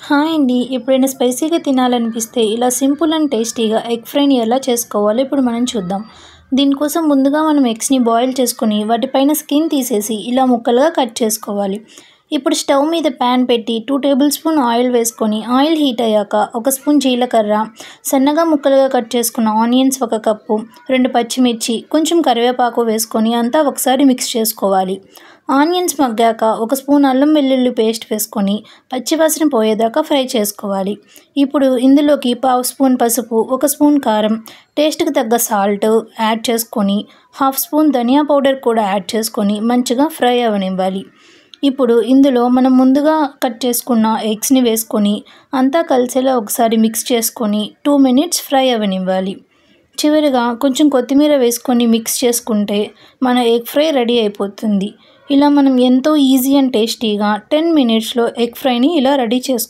Hi అండి. ఎప్పుడైనా స్పైసీగా తినాలనిపిస్తే ఇలా సింపుల్ అండ్ టేస్టీగా ఎగ్ ఫ్రైని ఎలా చేసుకోవాలో ఇప్పుడు మనం చూద్దాం. దీనికోసం ముందుగా మనం ఎగ్స్ని బాయిల్ చేసుకొని వాటిపైన స్కిన్ తీసేసి ఇలా ముక్కలుగా కట్ చేసుకోవాలి. ఇప్పుడు స్టవ్ మీద ప్యాన్ పెట్టి 2 టేబుల్ స్పూన్ ఆయిల్ వేసుకొని ఆయిల్ హీట్ అయ్యాక 1 స్పూన్ జీలకర్ర, సన్నగా ముక్కలుగా కట్ చేసుకున్న ఆనియన్స్ 1 కప్పు, 2 పచ్చిమిర్చి, కొంచెం కరివేపాకు వేసుకొని అంతా ఒకసారి మిక్స్ చేసుకోవాలి. ఆనియన్స్ మగ్గాక 1 స్పూన్ అల్లం వెల్లుల్లి పేస్ట్ వేసుకొని పచ్చివాసన పోయేదాకా ఫ్రై చేసుకోవాలి. ఇప్పుడు ఇందులోకి 1/2 స్పూన్ పసుపు, 1 స్పూన్ కారం, టేస్ట్కి తగ్గ సాల్ట్ యాడ్ చేసుకొని 1/2 స్పూన్ ధనియా పౌడర్ కూడా యాడ్ చేసుకొని మంచిగా ఫ్రై అవ్వనివ్వాలి. ఇప్పుడు ఇందులో మనం ముందుగా కట్ చేసుకున్న ఎగ్స్ని వేసుకొని అంతా కలిసేలా ఒకసారి మిక్స్ చేసుకొని 2 మినిట్స్ ఫ్రై అవ్వనివ్వాలి. చివరిగా కొంచెం కొత్తిమీర వేసుకొని మిక్స్ చేసుకుంటే మన ఎగ్ ఫ్రై రెడీ అయిపోతుంది. ఇలా మనం ఎంతో ఈజీ అండ్ టేస్టీగా 10 మినిట్స్లో ఎగ్ ఫ్రైని ఇలా రెడీ చేసుకోవాలి.